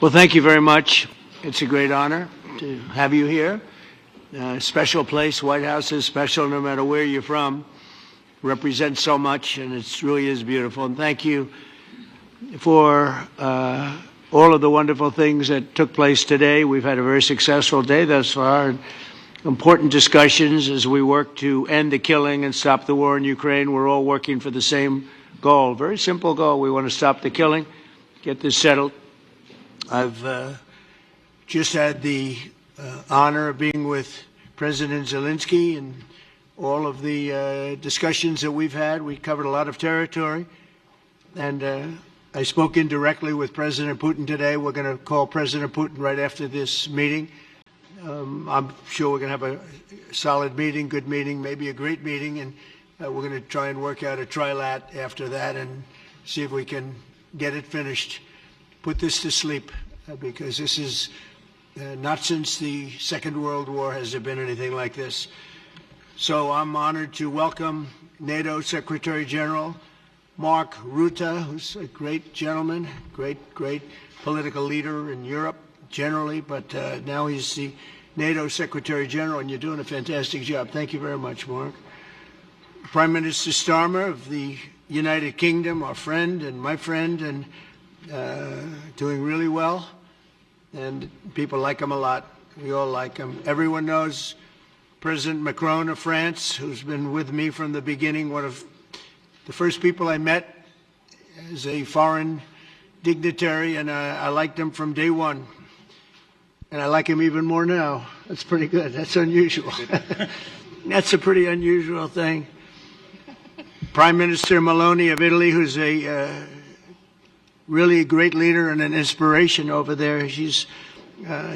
Well, thank you very much. It's a great honor to have you here. Special place. White House is special no matter where you're from. Represents so much, and it really is beautiful. And thank you for all of the wonderful things that took place today. We've had a very successful day thus far. Important discussions as we work to end the killing and stop the war in Ukraine. We're all working for the same goal. Very simple goal. We want to stop the killing, get this settled. I've just had the honor of being with President Zelenskyy and all of the discussions that we've had. We covered a lot of territory, and I spoke indirectly with President Putin today. We're going to call President Putin right after this meeting. I'm sure we're going to have a solid meeting, good meeting, maybe a great meeting, and we're going to try and work out a trilat after that and see if we can get it finished. Put this to sleep, because this is not since the Second World War has there been anything like this. So I'm honored to welcome NATO Secretary General Mark Rutte, who's a great gentleman, great political leader in Europe generally, but now he's the NATO Secretary General, and you're doing a fantastic job. Thank you very much, Mark. Prime Minister Starmer of the United Kingdom, our friend and my friend, and doing really well, and people like him a lot. We all like him. Everyone knows President Macron of France, who's been with me from the beginning, one of the first people I met as a foreign dignitary, and I liked him from day one. And I like him even more now. That's pretty good. That's unusual. That's a pretty unusual thing. Prime Minister Meloni of Italy, who's a really a great leader and an inspiration over there. She's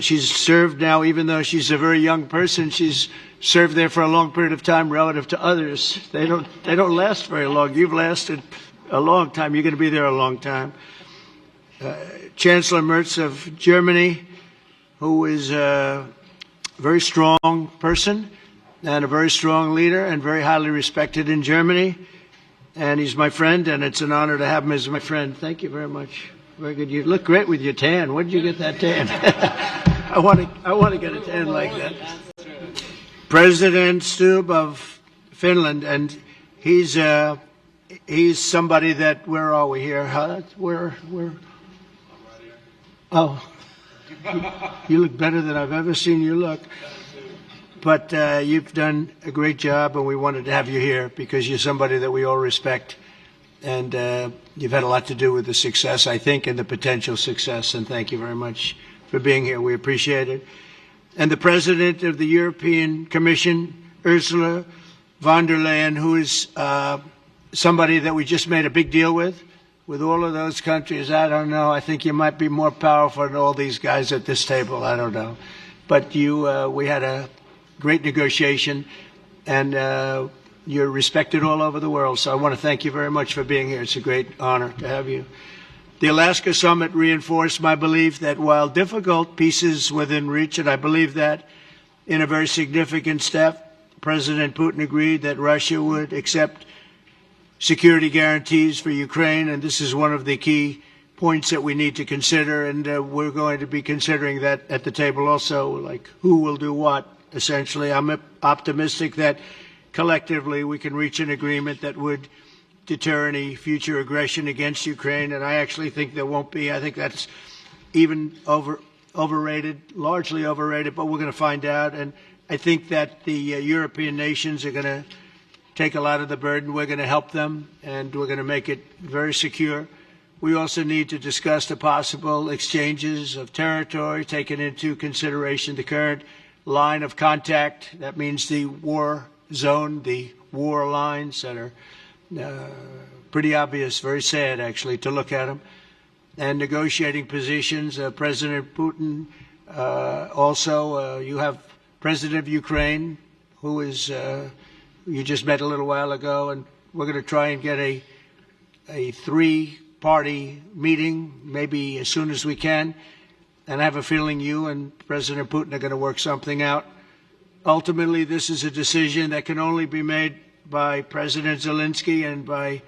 served now, even though she's a very young person, she's served there for a long period of time relative to others. They don't last very long. You've lasted a long time. You're going to be there a long time. Chancellor Merz of Germany, who is a very strong person and a very strong leader and very highly respected in Germany. And he's my friend, and it's an honor to have him as my friend. Thank you very much. Very good. You look great with your tan. Where did you get that tan? I want to get a tan like that. President Stubb of Finland, and he's somebody that, where are we here? Huh? Where? Oh, you look better than I've ever seen you look. But you've done a great job, and we wanted to have you here because you're somebody that we all respect. And you've had a lot to do with the success, I think, and the potential success. And thank you very much for being here. We appreciate it. And the President of the European Commission, Ursula von der Leyen, who is somebody that we just made a big deal with all of those countries. I don't know. I think you might be more powerful than all these guys at this table. I don't know. But we had a great negotiation, and you're respected all over the world. So I want to thank you very much for being here. It's a great honor to have you. The Alaska Summit reinforced my belief that while difficult, peace is within reach, and I believe that in a very significant step, President Putin agreed that Russia would accept security guarantees for Ukraine, and this is one of the key points that we need to consider, and we're going to be considering that at the table also, like who will do what. Essentially, I'm optimistic that collectively we can reach an agreement that would deter any future aggression against Ukraine, and I actually think there won't be. I think that's even overrated, largely overrated, but we're going to find out. And I think that the European nations are going to take a lot of the burden. We're going to help them, and we're going to make it very secure. We also need to discuss the possible exchanges of territory, taking into consideration the current line of contact. That means the war zone, the war lines that are pretty obvious, very sad actually to look at them, and negotiating positions. President Putin, also you have President of Ukraine, who is you just met a little while ago, and we're going to try and get a three-party meeting maybe as soon as we can. And I have a feeling you and President Putin are going to work something out. Ultimately, this is a decision that can only be made by President Zelenskyy and by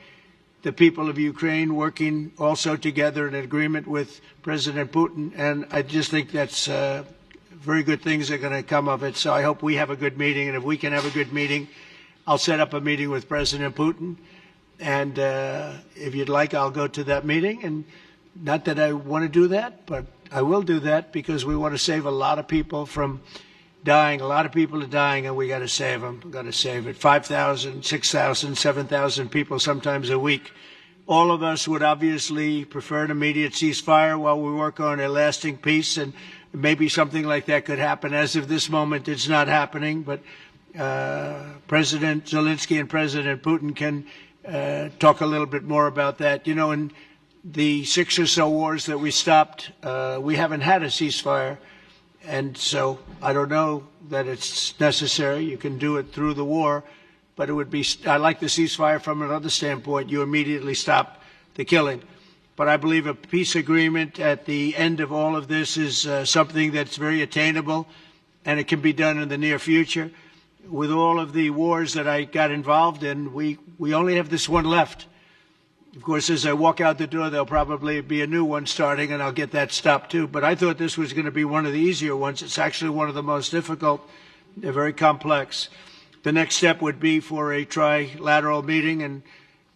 the people of Ukraine working also together in agreement with President Putin. And I just think that's very good things are going to come of it. So I hope we have a good meeting. And if we can have a good meeting, I'll set up a meeting with President Putin. And if you'd like, I'll go to that meeting. And not that I want to do that, but I will do that because we want to save a lot of people from dying. A lot of people are dying, and we got to save them. We've got to save it. 5,000, 6,000, 7,000 people sometimes a week. All of us would obviously prefer an immediate ceasefire while we work on a lasting peace, and maybe something like that could happen. As of this moment, it's not happening, but President Zelenskyy and President Putin can talk a little bit more about that. You know, in the 6 or so wars that we stopped, we haven't had a ceasefire. And so I don't know that it's necessary. You can do it through the war, but it would be, I like the ceasefire from another standpoint. You immediately stop the killing. But I believe a peace agreement at the end of all of this is something that's very attainable, and it can be done in the near future. With all of the wars that I got involved in, we only have this one left. Of course, as I walk out the door, there'll probably be a new one starting, and I'll get that stopped too. But I thought this was going to be one of the easier ones. It's actually one of the most difficult. They're very complex. The next step would be for a trilateral meeting, and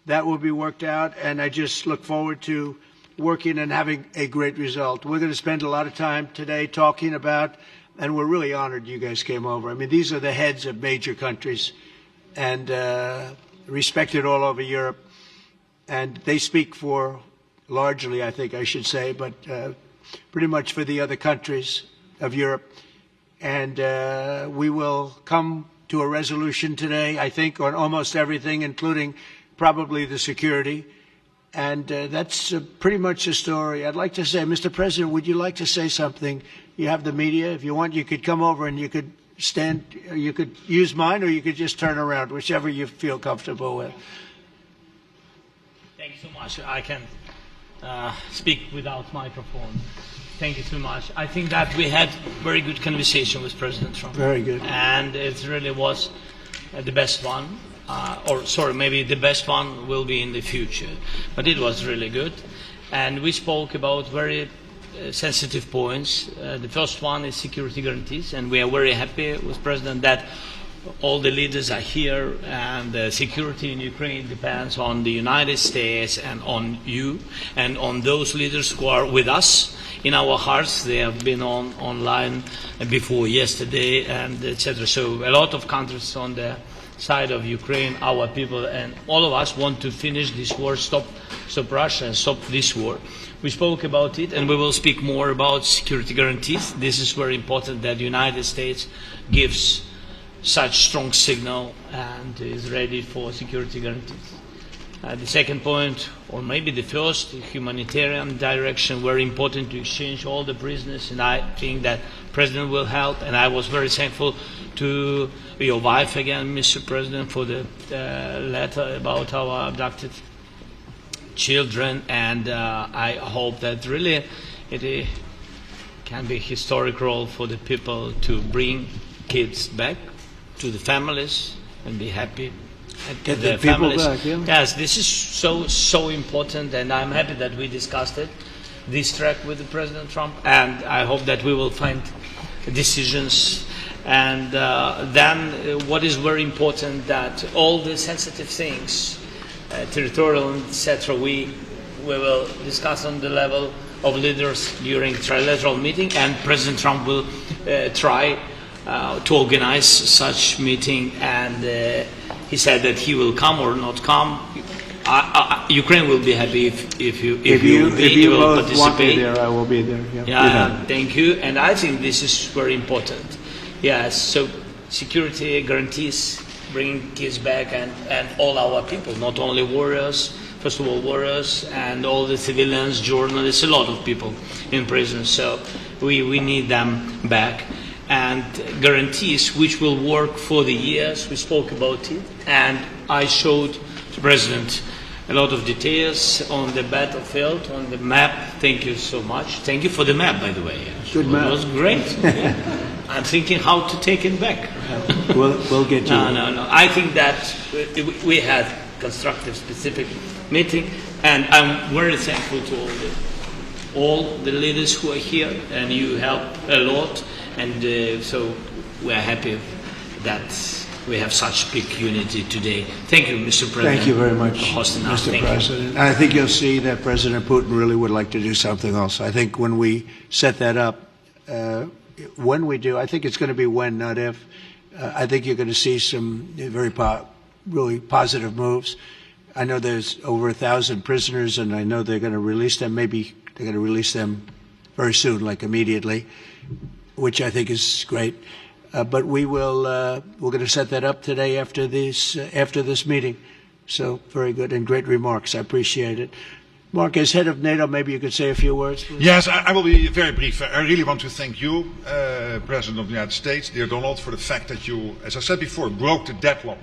that will be worked out. And I just look forward to working and having a great result. We're going to spend a lot of time today talking about, and we're really honored you guys came over. I mean, these are the heads of major countries and respected all over Europe. And they speak for, largely, I think I should say, but pretty much for the other countries of Europe. And we will come to a resolution today, I think, on almost everything, including probably the security. And that's pretty much the story. I'd like to say, Mr. President, would you like to say something? You have the media. If you want, you could come over and you could stand, you could use mine, or you could just turn around, whichever you feel comfortable with. Thank you so much. I can speak without microphone. Thank you so much. I think that we had very good conversation with President Trump. Very good. And it really was the best one. Or sorry, maybe the best one will be in the future. But it was really good. And we spoke about very sensitive points. The first one is security guarantees. And we are very happy with President that all the leaders are here, and the security in Ukraine depends on the United States and on you and on those leaders who are with us in our hearts. They have been online before yesterday, and etc. So a lot of countries on the side of Ukraine, our people, and all of us want to finish this war, stop Russia and stop this war. We spoke about it, and we will speak more about security guarantees. This is very important that the United States gives such strong signal and is ready for security guarantees. The second point, or maybe the first, humanitarian direction, very important to exchange all the prisoners, and I think that President will help. And I was very thankful to your wife again, Mr. President, for the letter about our abducted children, and I hope that really it can be a historic role for the people to bring kids back to the families and be happy. Get the people back, yeah. Yes, this is so important, and I'm happy that we discussed it, this track with the President Trump, and I hope that we will find decisions. And then what is very important, that all the sensitive things, territorial, etc., we will discuss on the level of leaders during trilateral meeting, and President Trump will try to organize such meeting, and he said that he will come or not come. Ukraine will be happy if you will both want me there, I will be there. Yeah, thank you. And I think this is very important. Yes, so security guarantees, bringing kids back, and all our people, not only warriors, first of all warriors, and all the civilians, journalists, a lot of people in prison. So we need them back. And guarantees which will work for the years. We spoke about it, and I showed the President a lot of details on the battlefield, on the map. Thank you so much. Thank you for the map, by the way. Good map. It was great. I'm thinking how to take it back. We'll get you. No. I think that we had constructive, specific meeting. And I'm very thankful to all the leaders who are here, and you help a lot. And so we are happy that we have such big unity today. Thank you, Mr. President. Thank you very much, for hosting us. Mr. President. I think you'll see that President Putin really would like to do something else. I think when we set that up, when we do, I think it's going to be when, not if. I think you're going to see some really positive moves. I know there's over 1,000 prisoners, and I know they're going to release them. Maybe they're going to release them very soon, like immediately, which I think is great. But we're going to set that up today after this meeting. So very good and great remarks. I appreciate it. Mark, as head of NATO, maybe you could say a few words, please. Yes, I will be very brief. I really want to thank you, President of the United States, dear Donald, for the fact that you, as I said before, broke the deadlock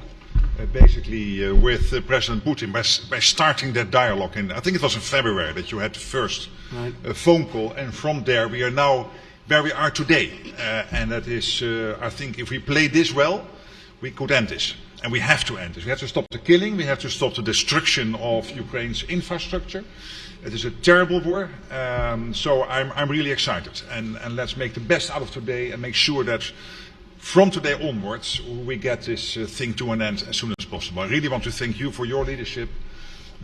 basically with President Putin by starting that dialogue. And I think it was in February that you had the first phone call, and from there we are now where we are today. And that is, I think, if we play this well, we could end this. And we have to end this. We have to stop the killing. We have to stop the destruction of Ukraine's infrastructure. It is a terrible war. So I'm really excited. And let's make the best out of today and make sure that from today onwards we get this thing to an end as soon as possible. I really want to thank you for your leadership,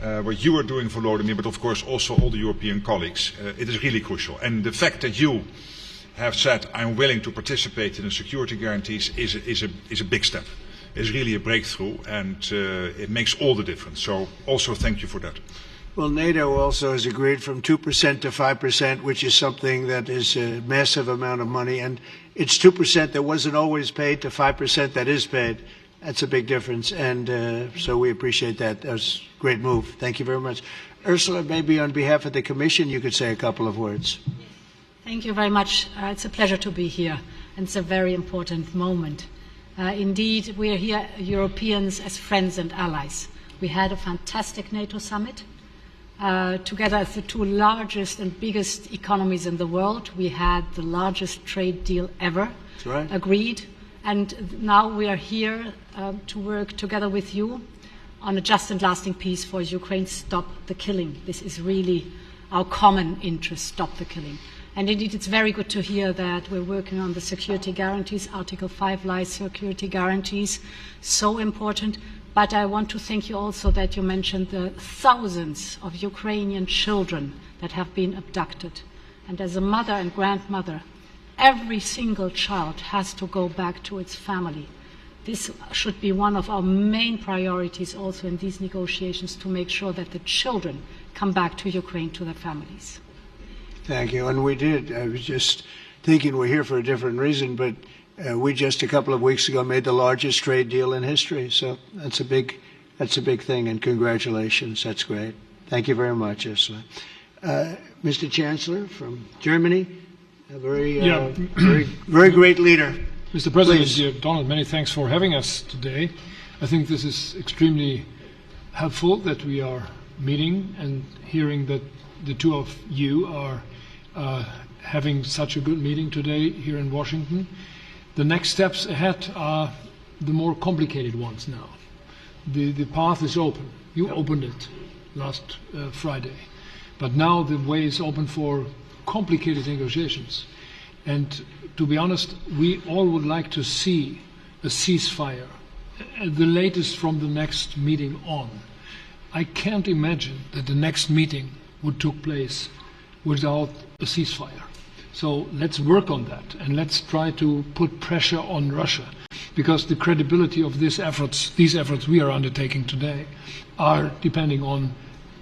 what you are doing for Volodymyr, but of course also all the European colleagues. It is really crucial. And the fact that you have said, I'm willing to participate in the security guarantees is a big step. It's really a breakthrough, and it makes all the difference. So also thank you for that. Well, NATO also has agreed from 2% to 5%, which is something that is a massive amount of money. And it's 2% that wasn't always paid to 5% that is paid. That's a big difference. And so we appreciate that. That was a great move. Thank you very much. Ursula, maybe on behalf of the Commission, you could say a couple of words. Thank you very much. It's a pleasure to be here, and it's a very important moment. Indeed, we are here, Europeans, as friends and allies. We had a fantastic NATO summit. Together as the two largest and biggest economies in the world, we had the largest trade deal ever agreed. And now we are here to work together with you on a just and lasting peace for Ukraine. Stop the killing. This is really our common interest, stop the killing. And indeed, it's very good to hear that we're working on the security guarantees, Article 5 lies security guarantees, so important. But I want to thank you also that you mentioned the thousands of Ukrainian children that have been abducted. And as a mother and grandmother, every single child has to go back to its family. This should be one of our main priorities also in these negotiations, to make sure that the children come back to Ukraine, to their families. Thank you. And we did. I was just thinking we're here for a different reason, but we just a couple of weeks ago made the largest trade deal in history. So that's a big thing, and congratulations. That's great. Thank you very much, Ursula. Mr. Chancellor from Germany, a very great leader. Mr. President, dear Donald, many thanks for having us today. I think this is extremely helpful that we are meeting and hearing that the two of you are having such a good meeting today here in Washington. The next steps ahead are the more complicated ones now. The path is open. You opened it last Friday. But now the way is open for complicated negotiations. And to be honest, we all would like to see a ceasefire, the latest from the next meeting on. I can't imagine that the next meeting would take place without a ceasefire. So let's work on that, and let's try to put pressure on Russia, because the credibility of these efforts we are undertaking today are depending on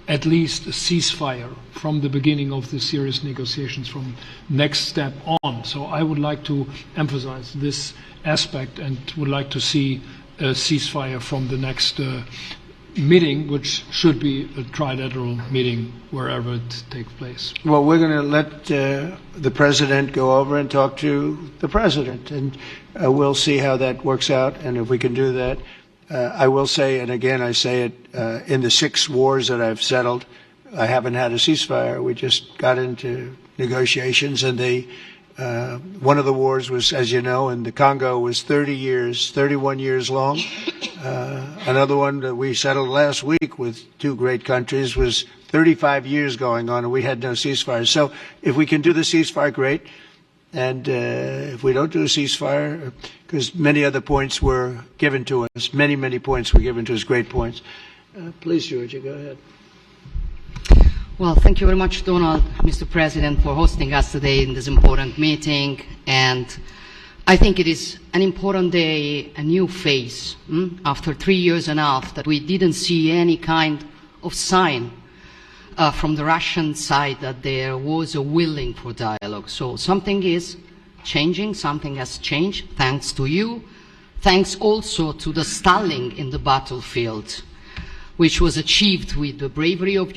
at least a ceasefire from the beginning of the serious negotiations from next step on. So I would like to emphasize this aspect and would like to see a ceasefire from the next meeting, which should be a trilateral meeting wherever it takes place. Well, we're going to let the President go over and talk to the President, and we'll see how that works out, and if we can do that. I will say, and again I say it, in the 6 wars that I've settled, I haven't had a ceasefire. We just got into negotiations, and they One of the wars was, as you know, in the Congo was 31 years long. Another one that we settled last week with two great countries was 35 years going on, and we had no ceasefire. So if we can do the ceasefire, great. And if we don't do a ceasefire, because many other points were given to us, many points were given to us, great points. Please, Georgia, go ahead. Well, thank you very much, Donald, Mr. President, for hosting us today in this important meeting. And I think it is an important day, a new phase, after 3 years and a half that we didn't see any kind of sign from the Russian side that there was a willing for dialogue. So something is changing, something has changed, thanks to you, thanks also to the stalling in the battlefield, which was achieved with the bravery of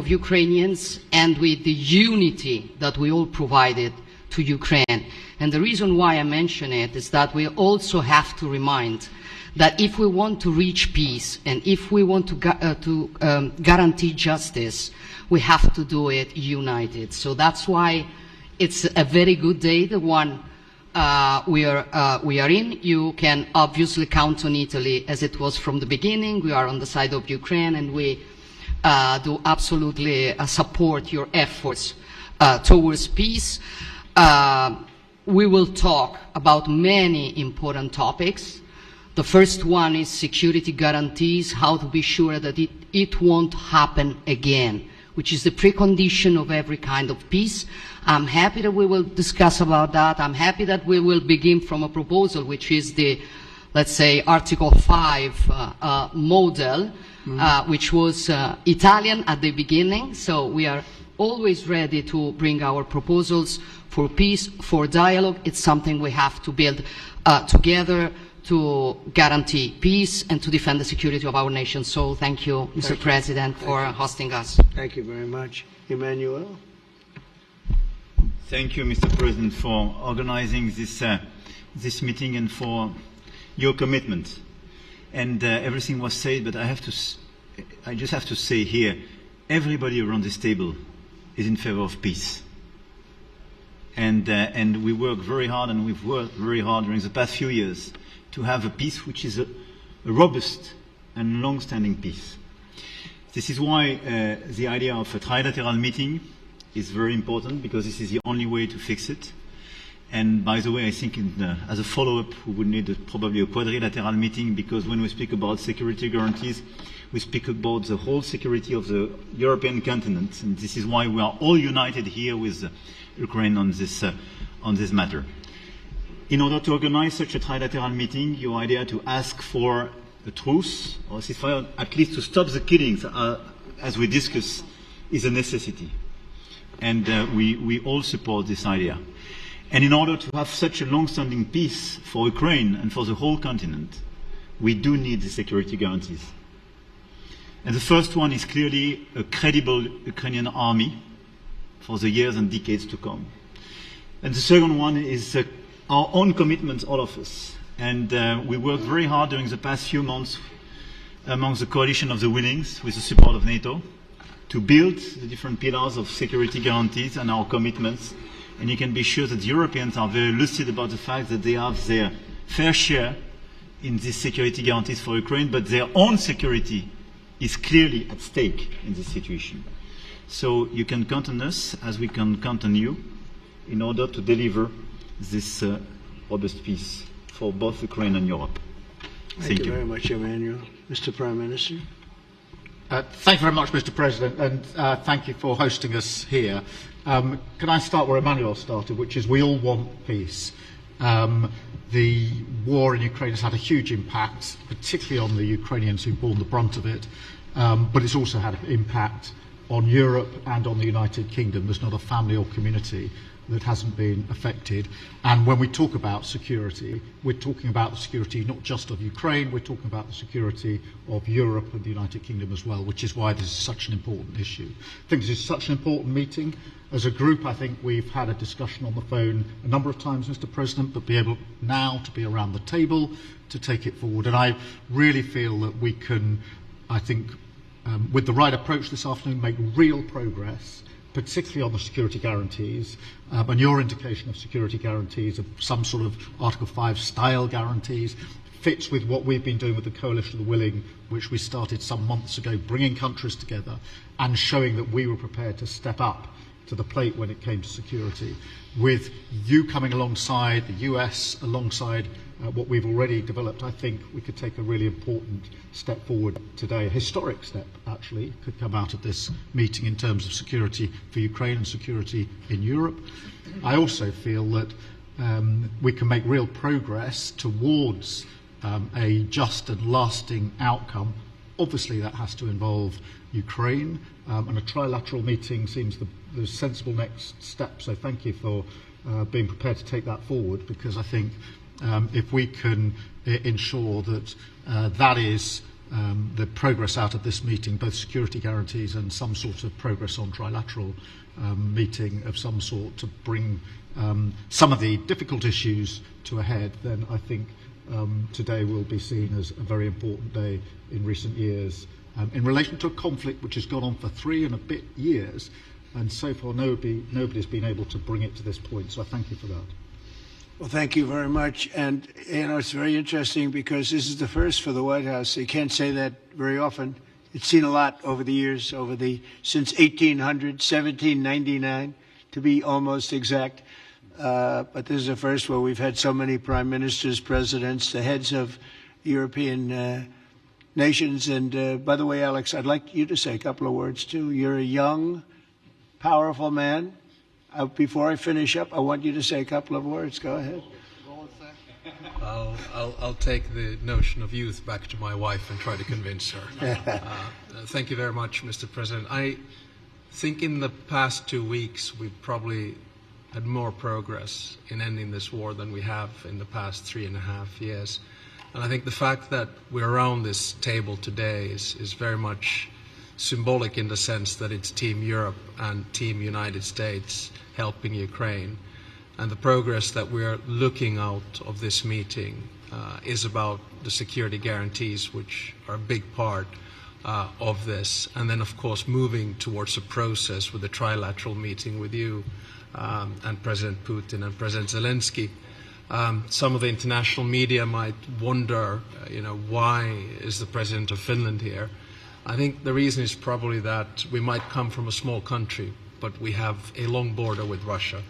Ukrainians and with the unity that we all provided to Ukraine. And the reason why I mention it is that we also have to remind that if we want to reach peace and if we want to guarantee justice, we have to do it united. So that's why it's a very good day, the one we are in. You can obviously count on Italy as it was from the beginning. We are on the side of Ukraine, and we do absolutely support your efforts towards peace. We will talk about many important topics. The first one is security guarantees, how to be sure that it won't happen again, which is the precondition of every kind of peace. I'm happy that we will discuss about that. I'm happy that we will begin from a proposal, which is the, let's say, Article 5 model, which was Italian at the beginning. So we are always ready to bring our proposals for peace, for dialogue. It's something we have to build together to guarantee peace and to defend the security of our nation. So thank you, Mr. President, for hosting us. Thank you very much. Emmanuel? Thank you, Mr. President, for organizing this meeting and for your commitment. And everything was said, but I just have to say here, everybody around this table is in favor of peace. And we work very hard, and we've worked very hard during the past few years to have a peace which is a robust and long-standing peace. This is why the idea of a trilateral meeting is very important, because this is the only way to fix it. And by the way, I think as a follow-up, we would need probably a quadrilateral meeting, because when we speak about security guarantees, we speak about the whole security of the European continent. And this is why we are all united here with Ukraine on this matter. In order to organize such a trilateral meeting, your idea to ask for a truce or a ceasefire, at least to stop the killings, as we discussed, is a necessity. And we all support this idea. And in order to have such a long-standing peace for Ukraine and for the whole continent, we do need the security guarantees. And the first one is clearly a credible Ukrainian army for the years and decades to come. And the second one is our own commitment, all of us. And we worked very hard during the past few months among the coalition of the willings, with the support of NATO, to build the different pillars of security guarantees and our commitments. And you can be sure that the Europeans are very lucid about the fact that they have their fair share in these security guarantees for Ukraine, but their own security is clearly at stake in this situation. So you can count on us, as we can count on you, in order to deliver this robust peace for both Ukraine and Europe. Thank you very much, Emmanuel. Mr. Prime Minister? Thank you very much, Mr. President, and thank you for hosting us here. Can I start where Emmanuel started, which is we all want peace. The war in Ukraine has had a huge impact, particularly on the Ukrainians who've borne the brunt of it, but it's also had an impact on Europe and on the United Kingdom. There's not a family or community that hasn't been affected. And when we talk about security, we're talking about the security not just of Ukraine, we're talking about the security of Europe and the United Kingdom as well, which is why this is such an important issue. I think this is such an important meeting. As a group, I think we've had a discussion on the phone a number of times, Mr. President, but be able now to be around the table to take it forward. And I really feel that we can, I think, with the right approach this afternoon, make real progress particularly on the security guarantees, and your indication of security guarantees, of some sort of Article 5 style guarantees, fits with what we've been doing with the Coalition of the Willing, which we started some months ago, bringing countries together and showing that we were prepared to step up to the plate when it came to security. With you coming alongside, the US alongside what we've already developed, I think we could take a really important step forward today. A historic step, actually, could come out of this meeting in terms of security for Ukraine and security in Europe. I also feel that we can make real progress towards a just and lasting outcome. Obviously, that has to involve Ukraine, and a trilateral meeting seems the sensible next step. So thank you for being prepared to take that forward, because I think if we can ensure that that is the progress out of this meeting, both security guarantees and some sort of progress on trilateral meeting of some sort to bring some of the difficult issues to a head, then I think today will be seen as a very important day in recent years in relation to a conflict which has gone on for 3 and a bit years, and so far nobody's been able to bring it to this point. So I thank you for that. Well, thank you very much. And, it's very interesting because this is the first for the White House. You can't say that very often. It's seen a lot over the years, since 1800, 1799, to be almost exact. But this is the first where we've had so many prime ministers, presidents, the heads of European nations. And by the way, Alex, I'd like you to say a couple of words, too. You're a young, powerful man. Before I finish up, I want you to say a couple of words. Go ahead. I'll take the notion of youth back to my wife and try to convince her. Thank you very much, Mr. President. I think in the past 2 weeks we've probably had more progress in ending this war than we have in the past 3.5 years. And I think the fact that we're around this table today is very much symbolic in the sense that it's Team Europe and Team United States helping Ukraine. And the progress that we're looking out of this meeting is about the security guarantees, which are a big part of this. And then, of course, moving towards a process with a trilateral meeting with you and President Putin and President Zelenskyy. Some of the international media might wonder, why is the President of Finland here? I think the reason is probably that we might come from a small country, but we have a long border with Russia,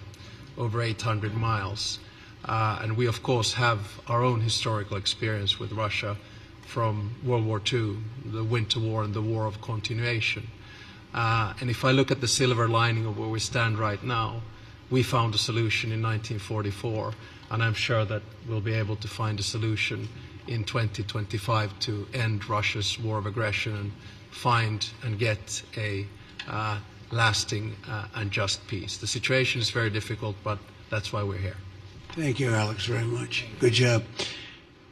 over 800 miles. And we, of course, have our own historical experience with Russia from World War II, the Winter War and the War of Continuation. And if I look at the silver lining of where we stand right now, we found a solution in 1944, and I'm sure that we'll be able to find a solution in 2025 to end Russia's war of aggression and find and get a lasting and just peace. The situation is very difficult, but that's why we're here. Thank you, Alex, very much. Good job.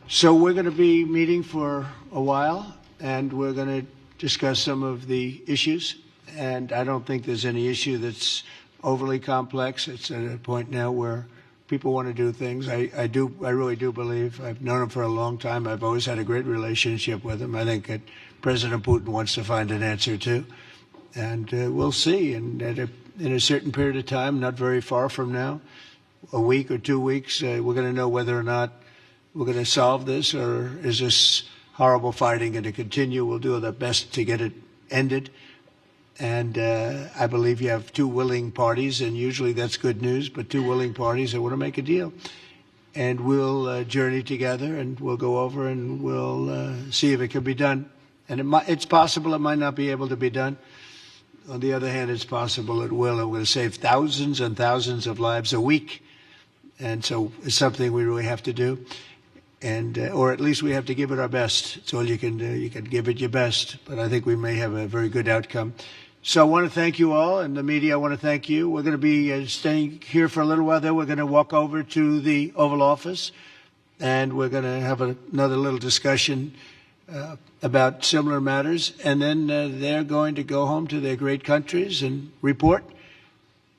So we're going to be meeting for a while, and we're going to discuss some of the issues. And I don't think there's any issue that's overly complex. It's at a point now where people want to do things. I really do believe. I've known him for a long time. I've always had a great relationship with him. I think that President Putin wants to find an answer too. And we'll see. And in a certain period of time, not very far from now, a week or 2 weeks, we're going to know whether or not we're going to solve this, or is this horrible fighting going to continue. We'll do our best to get it ended. And I believe you have 2 willing parties, and usually that's good news, but 2 willing parties that want to make a deal. And we'll journey together, and we'll go over, and we'll see if it can be done. And it's possible it might not be able to be done. On the other hand, it's possible it will. And we're going to save thousands and thousands of lives a week. And so it's something we really have to do. And or at least we have to give it our best. It's all you can do. You can give it your best. But I think we may have a very good outcome. So I want to thank you all, and the media, I want to thank you. We're going to be staying here for a little while. Then we're going to walk over to the Oval Office, and we're going to have another little discussion about similar matters. And then they're going to go home to their great countries and report.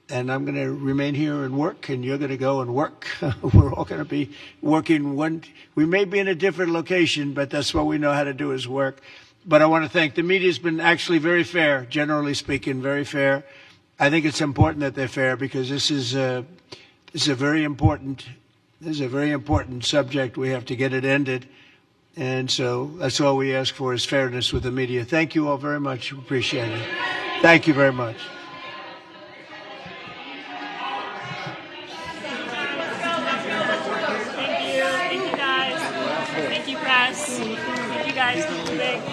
And I'm going to remain here and work, and you're going to go and work. We're all going to be working we may be in a different location, but that's what we know how to do is work. But I want to thank the media. Has been actually very fair, generally speaking, very fair. I think it's important that they're fair because this is a very important subject. We have to get it ended. And so that's all we ask for is fairness with the media. Thank you all very much. Appreciate it. Thank you very much. Thank you guys. Thank you, press. Thank you guys.